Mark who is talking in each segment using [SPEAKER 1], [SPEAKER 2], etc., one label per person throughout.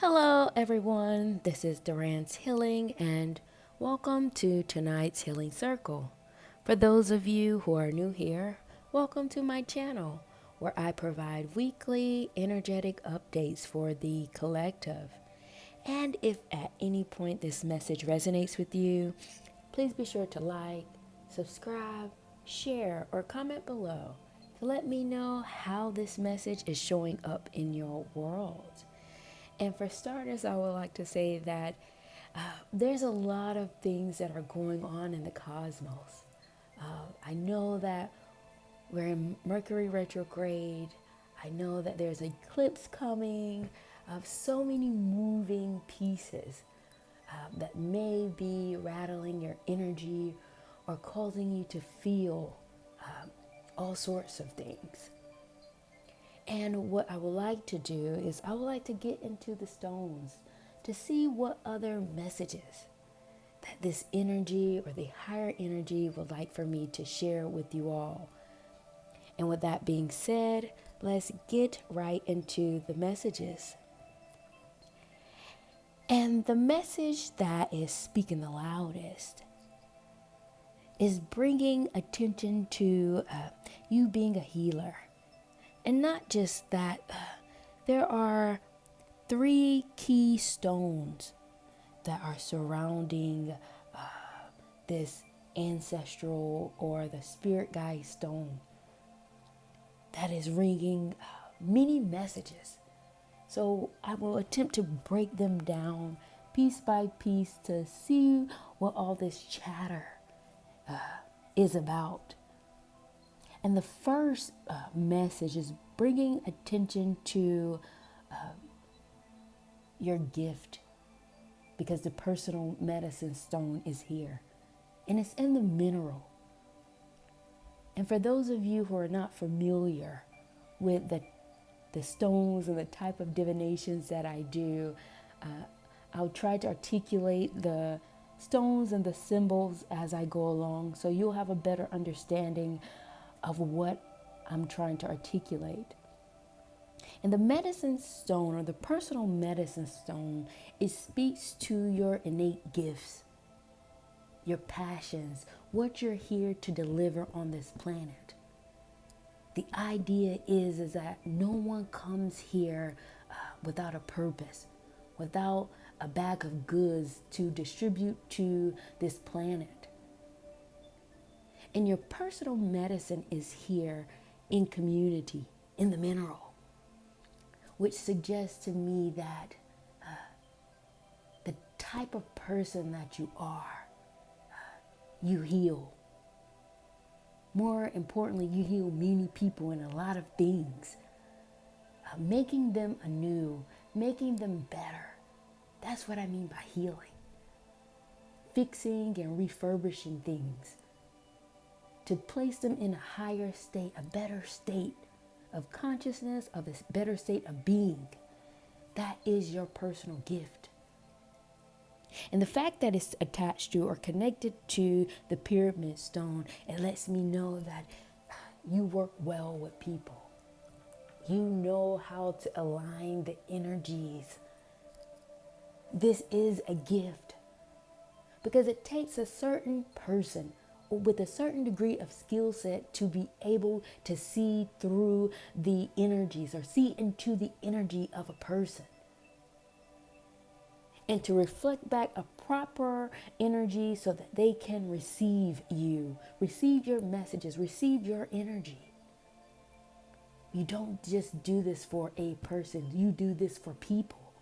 [SPEAKER 1] Hello, everyone. This is Durant's Healing, and welcome to tonight's Healing Circle. For those of you who are new here, welcome to my channel, where I provide weekly energetic updates for the collective. And if at any point this message resonates with you, please be sure to like, subscribe, share, or comment below to let me know how this message is showing up in your world. And for starters, I would like to say that there's a lot of things that are going on in the cosmos. I know that we're in Mercury retrograde. I know that there's an eclipse coming of so many moving pieces that may be rattling your energy or causing you to feel all sorts of things. And what I would like to do is I would like to get into the stones to see what other messages that this energy or the higher energy would like for me to share with you all. And with that being said, let's get right into the messages. And the message that is speaking the loudest is bringing attention to you being a healer. And not just that, there are 3 key stones that are surrounding this ancestral or the spirit guide stone that is ringing many messages. So I will attempt to break them down piece by piece to see what all this chatter is about. And the first message is bringing attention to your gift, because the personal medicine stone is here and it's in the mineral. And for those of you who are not familiar with the stones and the type of divinations that I do, I'll try to articulate the stones and the symbols as I go along, so you'll have a better understanding of what I'm trying to articulate. And the medicine stone, or the personal medicine stone, it speaks to your innate gifts, your passions, what you're here to deliver on this planet. The idea is that no one comes here without a purpose, without a bag of goods to distribute to this planet. And your personal medicine is here in community, in the mineral, which suggests to me that the type of person that you are, you heal. More importantly, you heal many people and a lot of things, making them anew, making them better. That's what I mean by healing. Fixing and refurbishing things to place them in a higher state, a better state of consciousness, of a better state of being. That is your personal gift. And the fact that it's attached to or connected to the pyramid stone, it lets me know that you work well with people. You know how to align the energies. This is a gift because it takes a certain person with a certain degree of skill set to be able to see through the energies or see into the energy of a person, and to reflect back a proper energy so that they can receive you, receive your messages, receive your energy. You don't just do this for a person, you do this for people.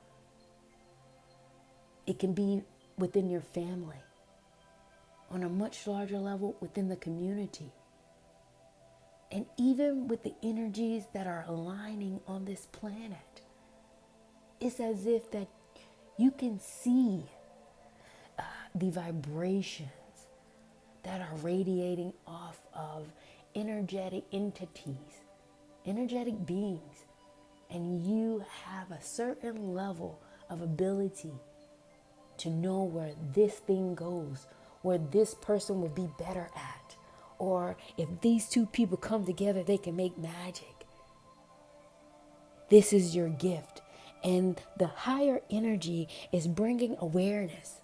[SPEAKER 1] It can be within your family, on a much larger level within the community, and even with the energies that are aligning on this planet. It's as if that you can see the vibrations that are radiating off of energetic entities, energetic beings, and you have a certain level of ability to know where this thing goes, where this person will be better at, or if these 2 people come together, they can make magic. This is your gift. And the higher energy is bringing awareness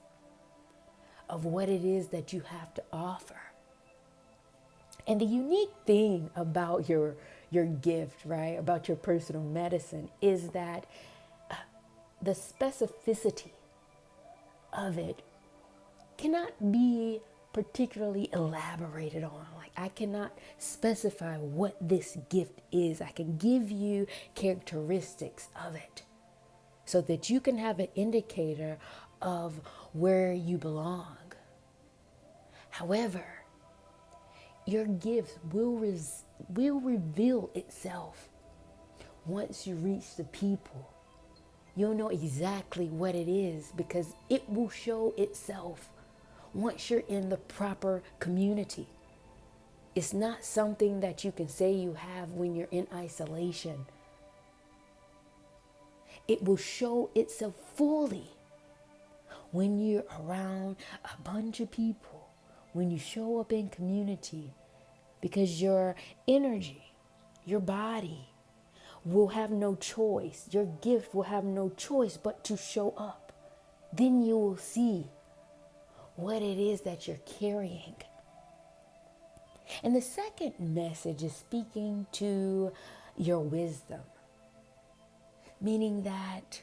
[SPEAKER 1] of what it is that you have to offer. And the unique thing about your gift, right, about your personal medicine is that the specificity of it cannot be particularly elaborated on. Like, I cannot specify what this gift is. I can give you characteristics of it so that you can have an indicator of where you belong. However, your gift will reveal itself once you reach the people. You'll know exactly what it is because it will show itself once you're in the proper community. It's not something that you can say you have when you're in isolation. It will show itself fully when you're around a bunch of people, when you show up in community, because your energy, your body will have no choice. Your gift will have no choice but to show up. Then you will see what it is that you're carrying. And the second message is speaking to your wisdom, meaning that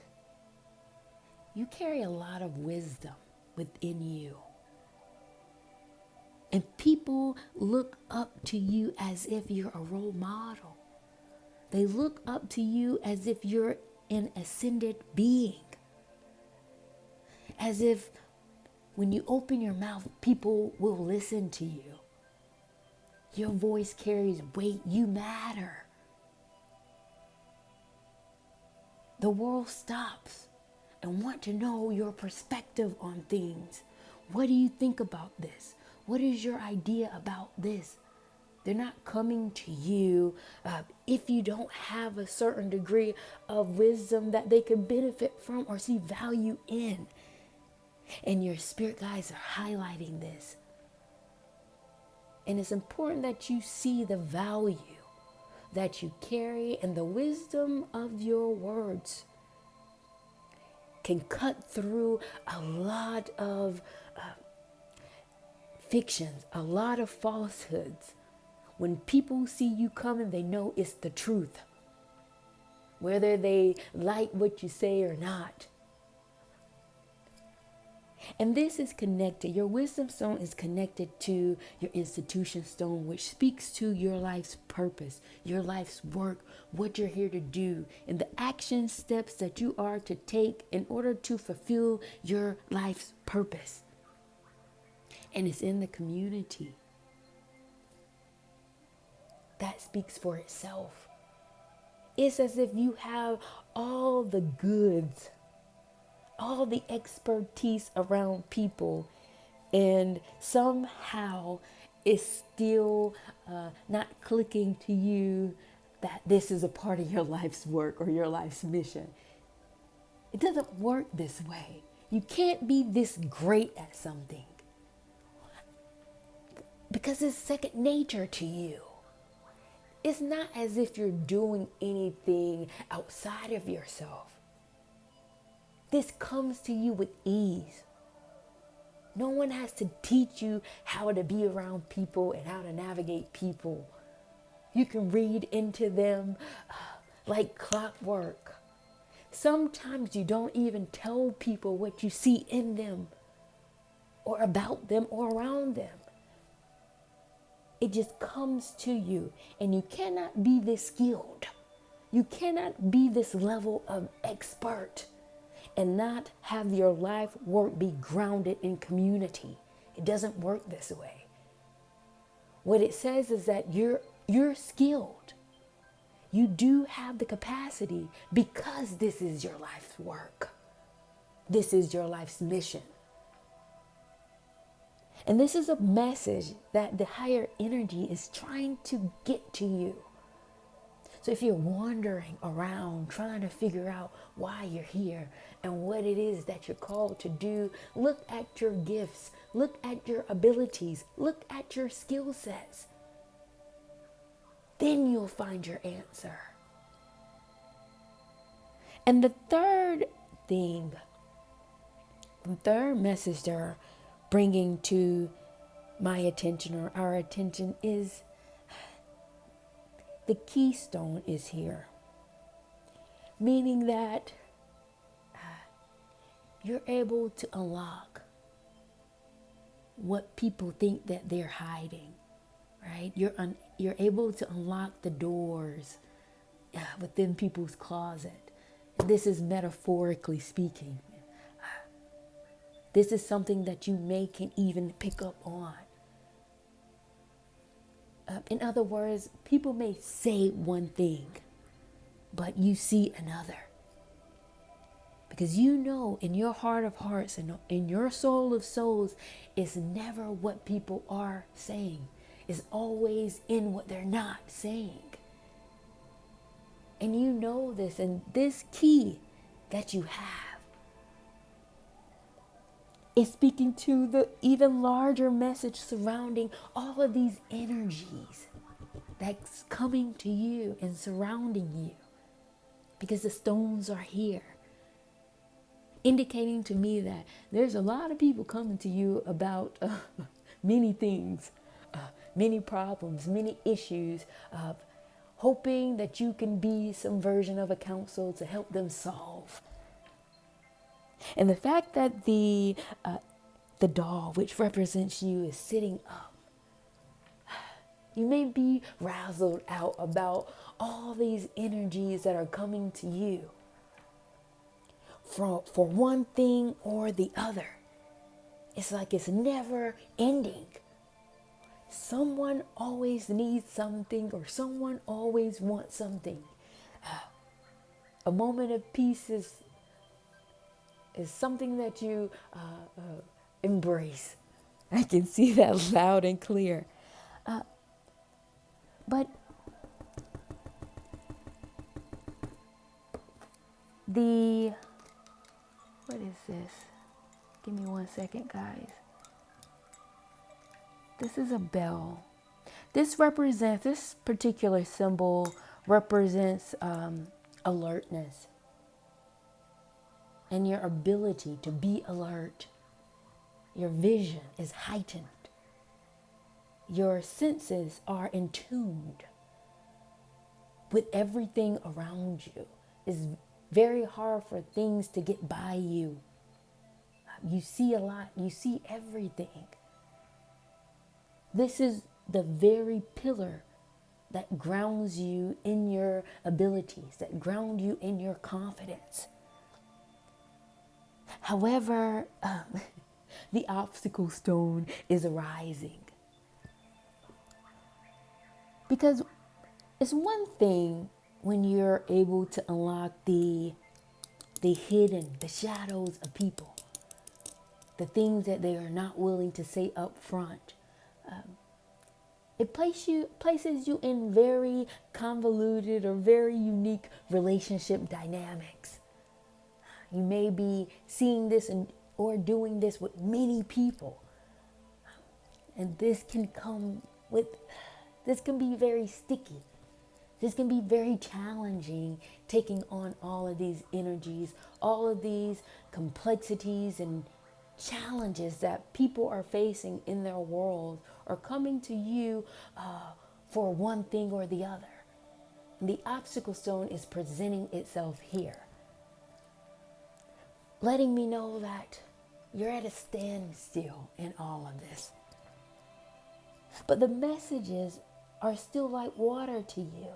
[SPEAKER 1] you carry a lot of wisdom within you. And people look up to you as if you're a role model. They look up to you as if you're an ascended being. As if when you open your mouth, people will listen to you. Your voice carries weight. You matter. The world stops and want to know your perspective on things. What do you think about this? What is your idea about this? They're not coming to you if you don't have a certain degree of wisdom that they can benefit from or see value in. And your spirit guides are highlighting this. And it's important that you see the value that you carry, and the wisdom of your words can cut through a lot of fictions, a lot of falsehoods. When people see you coming, they know it's the truth, whether they like what you say or not. And this is connected. Your wisdom stone is connected to your institution stone, which speaks to your life's purpose, your life's work, what you're here to do, and the action steps that you are to take in order to fulfill your life's purpose. And it's in the community. That speaks for itself. It's as if you have all the goods, all the expertise around people, and somehow it's still not clicking to you that this is a part of your life's work or your life's mission. It doesn't work this way. You can't be this great at something because it's second nature to you. It's not as if you're doing anything outside of yourself. This comes to you with ease. No one has to teach you how to be around people and how to navigate people. You can read into them like clockwork. Sometimes you don't even tell people what you see in them or about them or around them. It just comes to you, and you cannot be this skilled. You cannot be this level of expert and not have your life work be grounded in community. It doesn't work this way. What it says is that you're skilled. You do have the capacity because this is your life's work. This is your life's mission. And this is a message that the higher energy is trying to get to you. So if you're wandering around trying to figure out why you're here and what it is that you're called to do, look at your gifts, look at your abilities, look at your skill sets. Then you'll find your answer. And the third thing, the third message they're bringing to my attention or our attention is the keystone is here. Meaning that you're able to unlock what people think that they're hiding, right? You're able to unlock the doors within people's closet. This is metaphorically speaking. This is something that you may can even pick up on. In other words, people may say one thing, but you see another. Because you know in your heart of hearts and in your soul of souls, it's never what people are saying. It's always in what they're not saying. And you know this, and this key that you have is speaking to the even larger message surrounding all of these energies that's coming to you and surrounding you. Because the stones are here, indicating to me that there's a lot of people coming to you about many things, many problems, many issues, hoping that you can be some version of a counsel to help them solve. And the fact that the doll, which represents you, is sitting up, you may be razzled out about all these energies that are coming to you for one thing or the other. It's like it's never ending. Someone always needs something, or someone always wants something. A moment of peace is something that you embrace. I can see that loud and clear. But what is this? Give me 1 second, guys. This is a bell. This particular symbol represents alertness and your ability to be alert. Your vision is heightened. Your senses are in tune with everything around you. It's very hard for things to get by you. You see a lot. You see everything. This is the very pillar that grounds you in your abilities, that ground you in your confidence. However, the obstacle stone is arising. Because it's one thing when you're able to unlock the hidden, the shadows of people, the things that they are not willing to say up front. It places you in very convoluted or very unique relationship dynamics. You may be seeing this or doing this with many people. And this can be very sticky. This can be very challenging, taking on all of these energies, all of these complexities and challenges that people are facing in their world or coming to you for one thing or the other. And the obstacle stone is presenting itself here, letting me know that you're at a standstill in all of this. But the messages are still like water to you.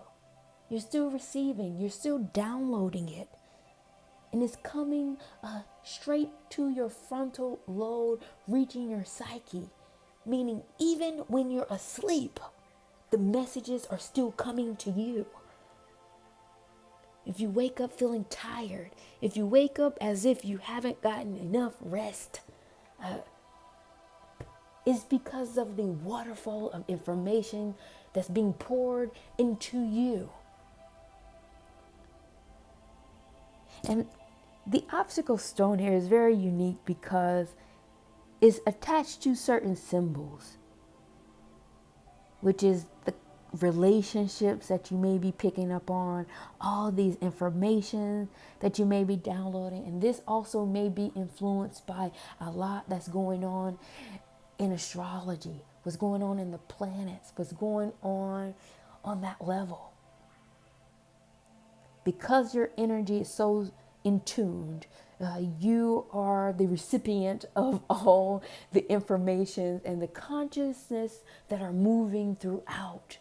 [SPEAKER 1] You're still receiving, you're still downloading it. And it's coming straight to your frontal lobe, reaching your psyche. Meaning even when you're asleep, the messages are still coming to you. If you wake up feeling tired, if you wake up as if you haven't gotten enough rest, it's because of the waterfall of information that's being poured into you. And the obstacle stone here is very unique because it's attached to certain symbols, which is relationships that you may be picking up on, all these information that you may be downloading. And this also may be influenced by a lot that's going on in astrology, what's going on in the planets, what's going on that level. Because your energy is so in tuned, you are the recipient of all the information and the consciousness that are moving throughout,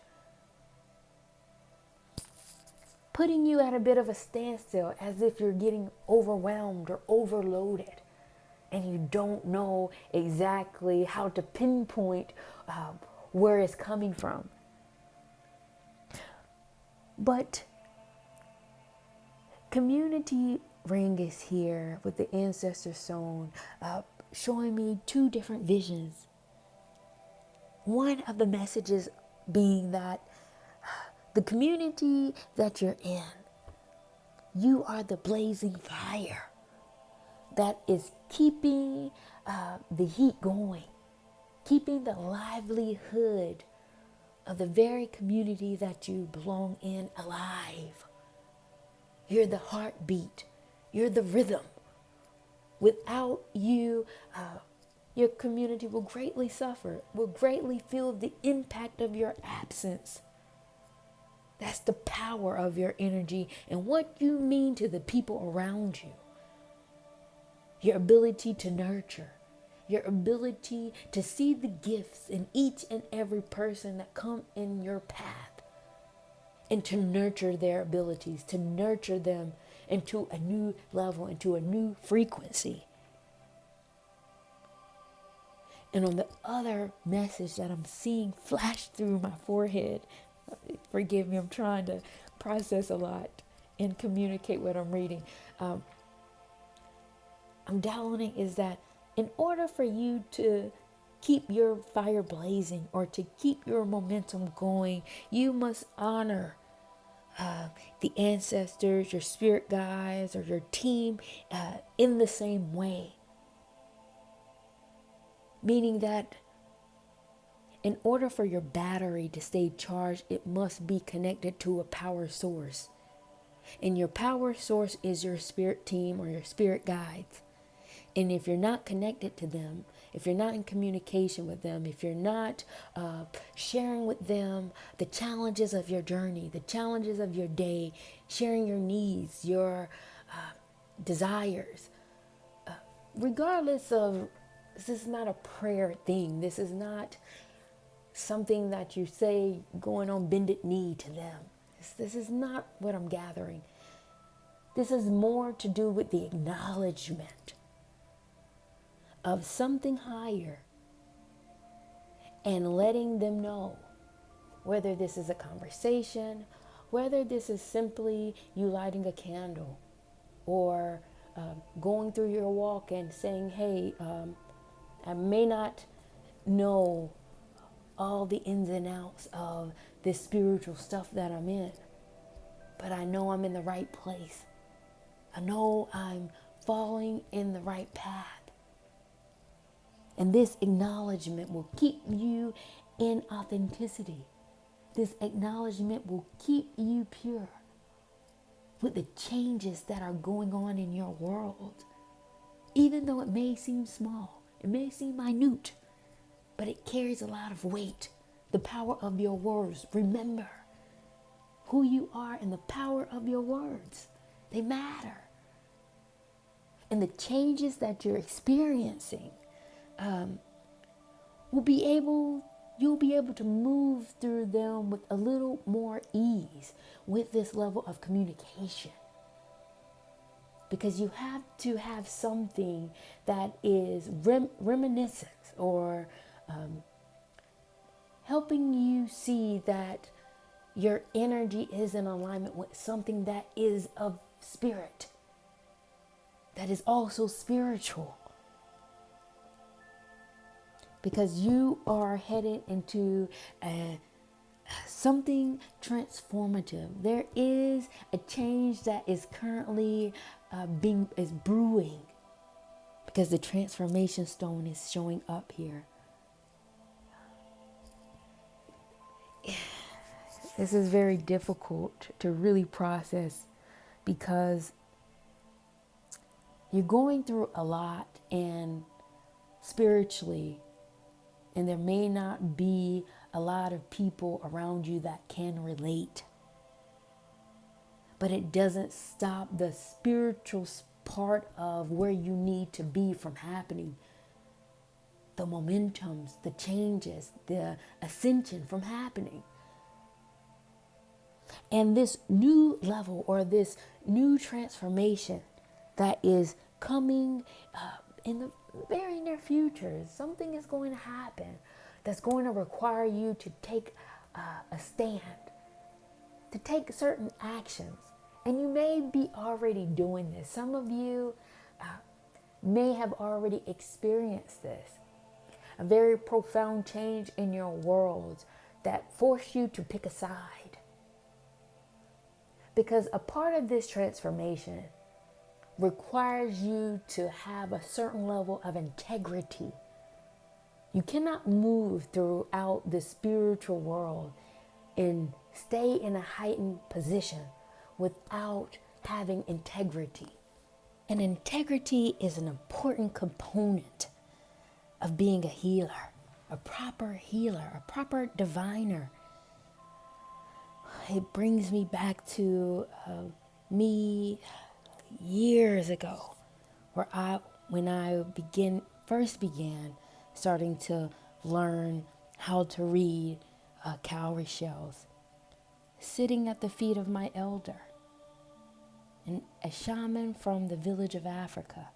[SPEAKER 1] putting you at a bit of a standstill, as if you're getting overwhelmed or overloaded and you don't know exactly how to pinpoint where it's coming from. But community ring is here with the ancestor stone, showing me two different visions. One of the messages being that the community that you're in, you are the blazing fire that is keeping the heat going, keeping the livelihood of the very community that you belong in alive. You're the heartbeat. You're the rhythm. Without you, your community will greatly suffer, will greatly feel the impact of your absence. That's the power of your energy and what you mean to the people around you. Your ability to nurture, your ability to see the gifts in each and every person that come in your path, and to nurture their abilities, to nurture them into a new level, into a new frequency. And on the other message that I'm seeing flash through my forehead, forgive me, I'm trying to process a lot and communicate what I'm reading. I'm downloading is that in order for you to keep your fire blazing or to keep your momentum going, you must honor the ancestors, your spirit guides, or your team in the same way. Meaning that in order for your battery to stay charged, it must be connected to a power source. And your power source is your spirit team or your spirit guides. And if you're not connected to them, if you're not in communication with them, if you're not sharing with them the challenges of your journey, the challenges of your day, sharing your needs, your desires, regardless of, this is not a prayer thing. This is not something that you say going on bended knee to them. This is not what I'm gathering. This is more to do with the acknowledgement of something higher and letting them know, whether this is a conversation, whether this is simply you lighting a candle or going through your walk and saying, hey, I may not know all the ins and outs of this spiritual stuff that I'm in, but I know I'm in the right place. I know I'm falling in the right path. And this acknowledgement will keep you in authenticity. This acknowledgement will keep you pure with the changes that are going on in your world. Even though it may seem small, it may seem minute, but it carries a lot of weight. The power of your words. Remember who you are and the power of your words. They matter. And the changes that you're experiencing, you'll be able to move through them with a little more ease with this level of communication. Because you have to have something that is reminiscent or helping you see that your energy is in alignment with something that is of spirit, that is also spiritual. Because you are headed into something transformative. There is a change that is currently brewing, because the transformation stone is showing up here. This is very difficult to really process because you're going through a lot and spiritually, and there may not be a lot of people around you that can relate. But it doesn't stop the spiritual part of where you need to be from happening. The momentums, the changes, the ascension from happening. And this new level or this new transformation that is coming in the very near future, something is going to happen that's going to require you to take a stand, to take certain actions. And you may be already doing this. Some of you may have already experienced this. A very profound change in your world that forced you to pick a side. Because a part of this transformation requires you to have a certain level of integrity. You cannot move throughout the spiritual world and stay in a heightened position without having integrity. And integrity is an important component of being a healer, a proper healer, a proper diviner. It brings me back to me years ago, when I first began starting to learn how to read cowrie shells, sitting at the feet of my elder, and a shaman from the village of Africa,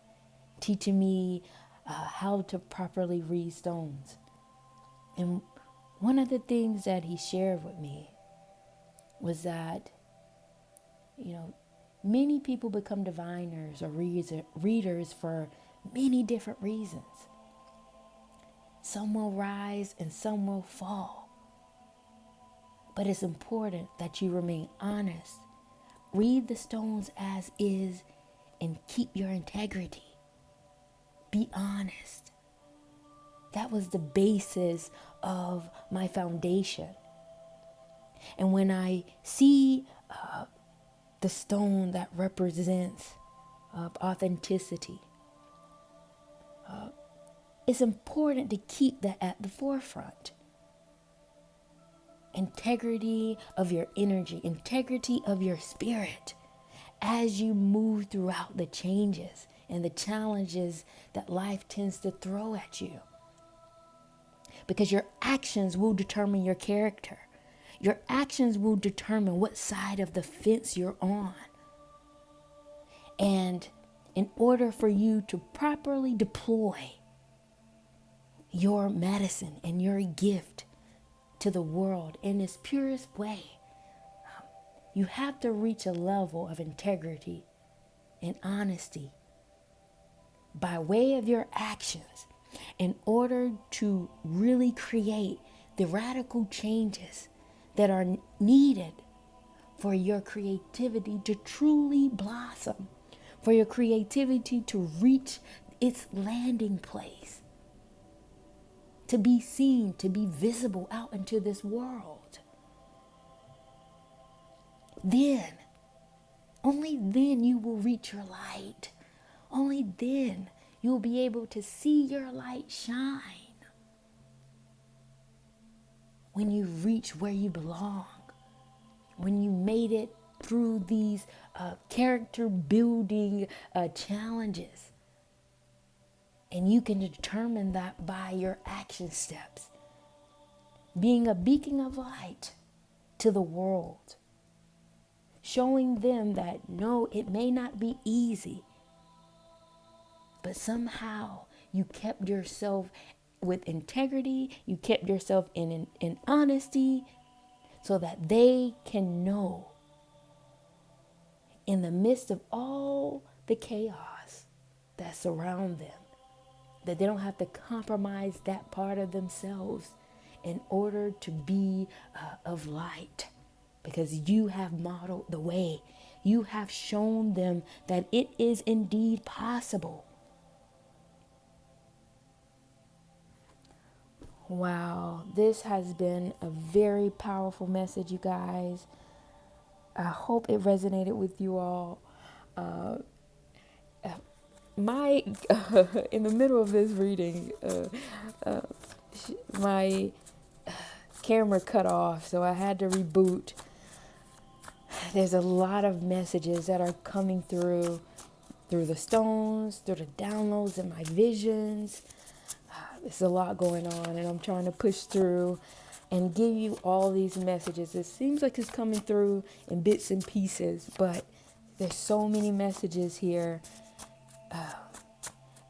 [SPEAKER 1] teaching me how to properly read stones. And one of the things that he shared with me was that, many people become diviners or readers for many different reasons. Some will rise and some will fall. But it's important that you remain honest. Read the stones as is and keep your integrity. Be honest. That was the basis of my foundation. And when I see the stone that represents authenticity, it's important to keep that at the forefront. Integrity of your energy, integrity of your spirit as you move throughout the changes and the challenges that life tends to throw at you. Because your actions will determine your character. Your actions will determine what side of the fence you're on. And in order for you to properly deploy your medicine and your gift to the world in its purest way, you have to reach a level of integrity and honesty by way of your actions in order to really create the radical changes that are needed for your creativity to truly blossom, for your creativity to reach its landing place, to be seen, to be visible out into this world. Then, only then you will reach your light. Only then you will be able to see your light shine. When you reach where you belong, when you made it through these character building challenges, and you can determine that by your action steps, being a beacon of light to the world, showing them that no, it may not be easy, but somehow you kept yourself with integrity, you kept yourself in honesty, so that they can know in the midst of all the chaos that surround them, that they don't have to compromise that part of themselves in order to be of light, because you have modeled the way. You have shown them that it is indeed possible. Wow, this has been a very powerful message, you guys. I hope it resonated with you all. Uh, my in the middle of this reading, my camera cut off, so I had to reboot. There's a lot of messages that are coming through the stones, through the downloads and my visions. There's a lot going on, and I'm trying to push through and give you all these messages. It seems like it's coming through in bits and pieces, but there's so many messages here.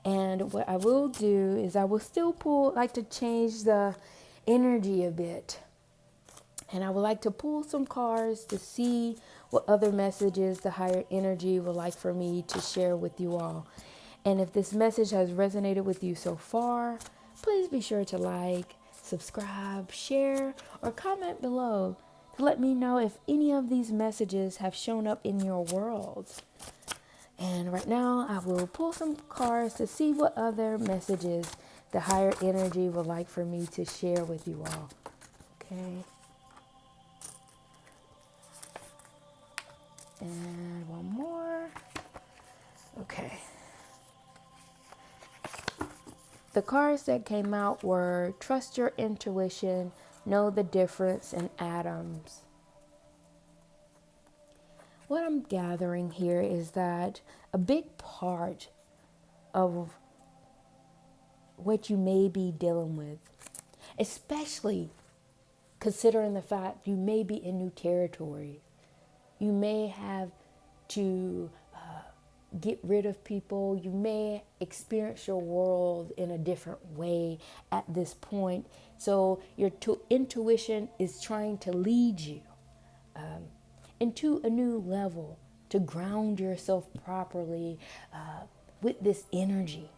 [SPEAKER 1] And what I will do is I will still like to change the energy a bit. And I would like to pull some cards to see what other messages the higher energy would like for me to share with you all. And if this message has resonated with you so far, please be sure to like, subscribe, share, or comment below to let me know if any of these messages have shown up in your world. And right now, I will pull some cards to see what other messages the higher energy would like for me to share with you all. Okay. And one more. Okay. The cards that came out were Trust Your Intuition, Know the Difference, and Atoms. What I'm gathering here is that a big part of what you may be dealing with, especially considering the fact you may be in new territory, you may have to get rid of people, you may experience your world in a different way at this point. So your intuition is trying to lead you into a new level to ground yourself properly with this energy,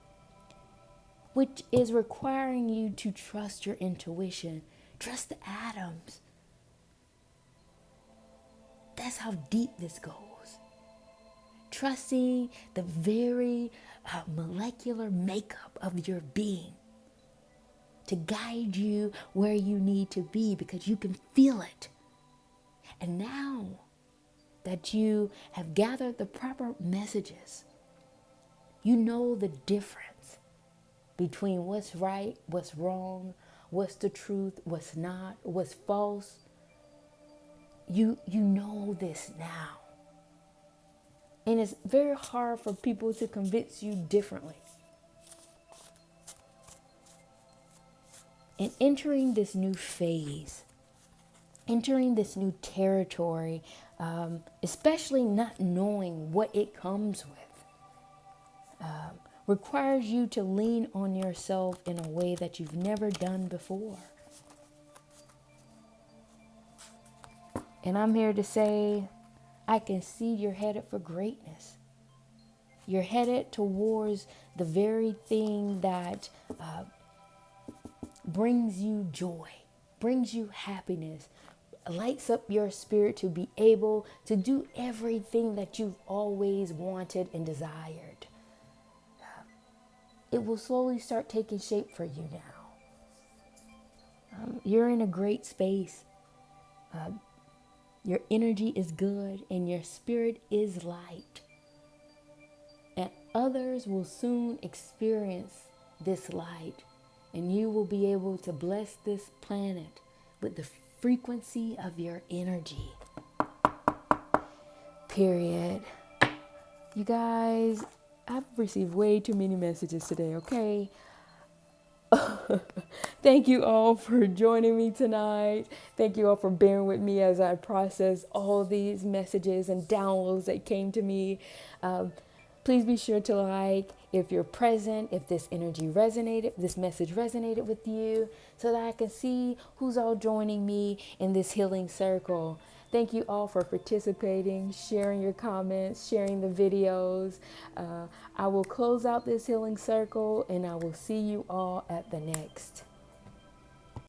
[SPEAKER 1] which is requiring you to trust your intuition, trust the atoms. That's how deep this goes. Trusting the very molecular makeup of your being to guide you where you need to be, because you can feel it. And now that you have gathered the proper messages, you know the difference between what's right, what's wrong, what's the truth, what's not, what's false. You know this now. And it's very hard for people to convince you differently. And entering this new phase, entering this new territory, especially not knowing what it comes with, requires you to lean on yourself in a way that you've never done before. And I'm here to say, I can see you're headed for greatness. You're headed towards the very thing that brings you joy, brings you happiness, lights up your spirit to be able to do everything that you've always wanted and desired. It will slowly start taking shape for you now. You're in a great space. Your energy is good and your spirit is light. And others will soon experience this light, and you will be able to bless this planet with the frequency of your energy. Period. You guys, I've received way too many messages today, okay? Thank you all for joining me tonight. Thank you all for bearing with me as I process all these messages and downloads that came to me. Please be sure to like if you're present, if this energy resonated, this message resonated with you, so that I can see who's all joining me in this healing circle. Thank you all for participating, sharing your comments, sharing the videos. I will close out this healing circle, and I will see you all at the next.